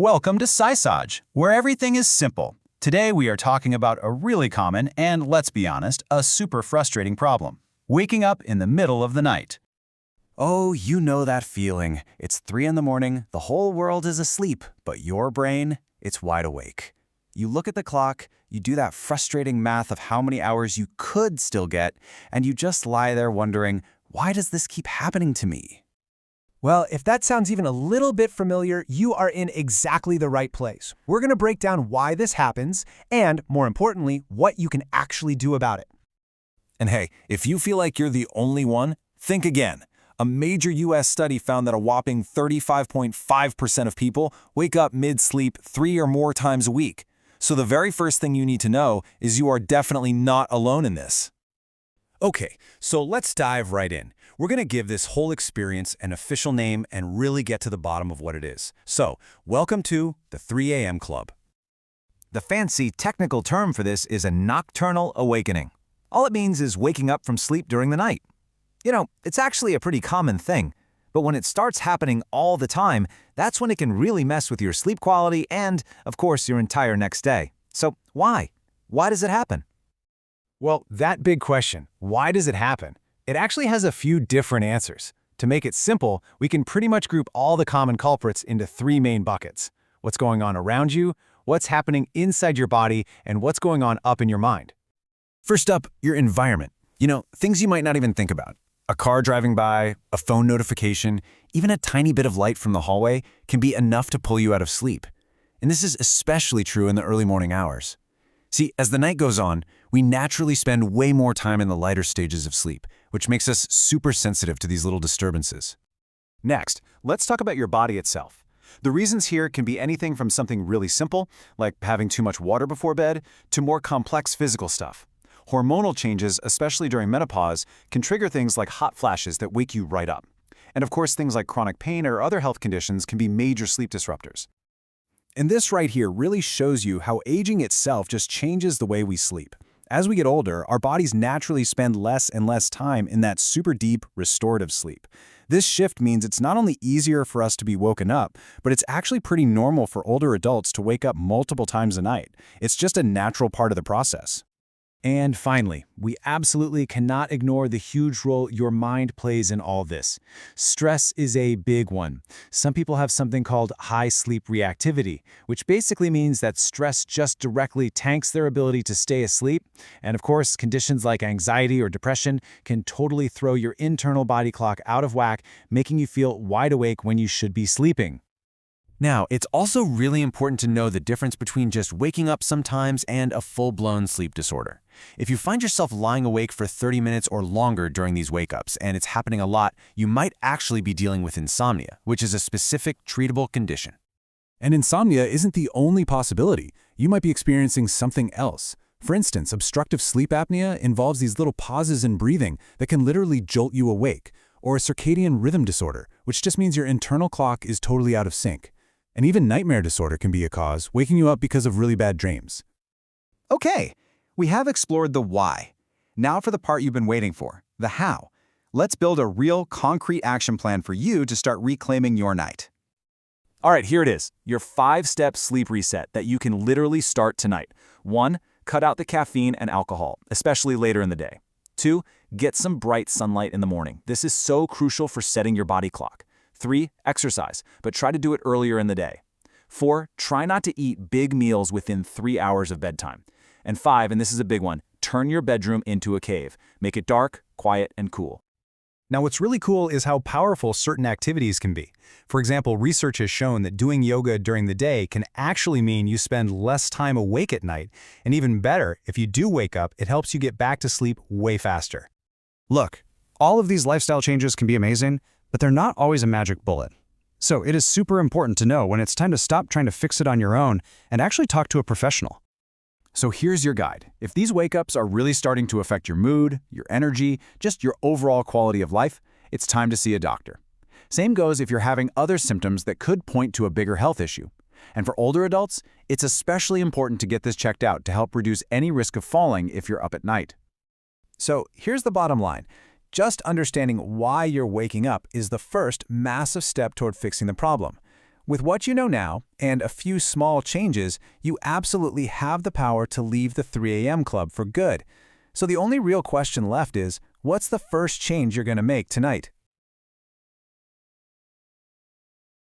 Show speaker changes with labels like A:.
A: Welcome to SciSage, where everything is simple. Today we are talking about a really common and, let's be honest, a super frustrating problem. Waking up in the middle of the night.
B: Oh, you know that feeling. It's 3 in the morning, the whole world is asleep, but your brain, it's wide awake. You look at the clock, you do that frustrating math of how many hours you could still get, and you just lie there wondering, why does this keep happening to me?
C: Well, if that sounds even a little bit familiar, you are in exactly the right place. We're going to break down why this happens and, more importantly, what you can actually do about it.
B: And hey, if you feel like you're the only one, think again. A major U.S. study found that a whopping 35.5% of people wake up mid-sleep 3 or more times a week. So the very first thing you need to know is you are definitely not alone in this. Okay, so let's dive right in. We're going to give this whole experience an official name and really get to the bottom of what it is. So, welcome to the 3 a.m. Club. The fancy technical term for this is a nocturnal awakening. All it means is waking up from sleep during the night. You know, it's actually a pretty common thing, but when it starts happening all the time, that's when it can really mess with your sleep quality and, of course, your entire next day. So, why? Why does it happen?
C: Well, that big question, why does it happen? It actually has a few different answers. To make it simple, we can pretty much group all the common culprits into 3 main buckets. What's going on around you, what's happening inside your body, and what's going on up in your mind.
B: First up, your environment. You know, things you might not even think about. A car driving by, a phone notification, even a tiny bit of light from the hallway can be enough to pull you out of sleep. And this is especially true in the early morning hours. See, as the night goes on, we naturally spend way more time in the lighter stages of sleep, which makes us super sensitive to these little disturbances. Next, let's talk about your body itself. The reasons here can be anything from something really simple, like having too much water before bed, to more complex physical stuff. Hormonal changes, especially during menopause, can trigger things like hot flashes that wake you right up. And of course, things like chronic pain or other health conditions can be major sleep disruptors. And this right here really shows you how aging itself just changes the way we sleep. As we get older, our bodies naturally spend less and less time in that super deep, restorative sleep. This shift means it's not only easier for us to be woken up, but it's actually pretty normal for older adults to wake up multiple times a night. It's just a natural part of the process. And finally, we absolutely cannot ignore the huge role your mind plays in all this. Stress is a big one. Some people have something called high sleep reactivity, which basically means that stress just directly tanks their ability to stay asleep. And of course, conditions like anxiety or depression can totally throw your internal body clock out of whack, making you feel wide awake when you should be sleeping. Now, it's also really important to know the difference between just waking up sometimes and a full-blown sleep disorder. If you find yourself lying awake for 30 minutes or longer during these wake-ups, and it's happening a lot, you might actually be dealing with insomnia, which is a specific treatable condition.
D: And insomnia isn't the only possibility. You might be experiencing something else. For instance, obstructive sleep apnea involves these little pauses in breathing that can literally jolt you awake, or a circadian rhythm disorder, which just means your internal clock is totally out of sync. And even nightmare disorder can be a cause, waking you up because of really bad dreams.
A: Okay, we have explored the why. Now for the part you've been waiting for, the how. Let's build a real, concrete action plan for you to start reclaiming your night.
B: All right, here it is, your 5-step sleep reset that you can literally start tonight. 1, cut out the caffeine and alcohol, especially later in the day. 2, get some bright sunlight in the morning. This is so crucial for setting your body clock. 3, exercise, but try to do it earlier in the day. 4, try not to eat big meals within 3 hours of bedtime. And 5, and this is a big one, turn your bedroom into a cave. Make it dark, quiet, and cool.
C: Now, what's really cool is how powerful certain activities can be. For example, research has shown that doing yoga during the day can actually mean you spend less time awake at night. And even better, if you do wake up, it helps you get back to sleep way faster.
E: Look, all of these lifestyle changes can be amazing, but they're not always a magic bullet. So it is super important to know when it's time to stop trying to fix it on your own and actually talk to a professional.
A: So here's your guide. If these wake-ups are really starting to affect your mood, your energy, just your overall quality of life, it's time to see a doctor. Same goes if you're having other symptoms that could point to a bigger health issue. And for older adults, it's especially important to get this checked out to help reduce any risk of falling if you're up at night. So here's the bottom line. Just understanding why you're waking up is the first massive step toward fixing the problem. With what you know now, and a few small changes, you absolutely have the power to leave the 3 a.m. club for good. So the only real question left is, what's the first change you're going to make tonight?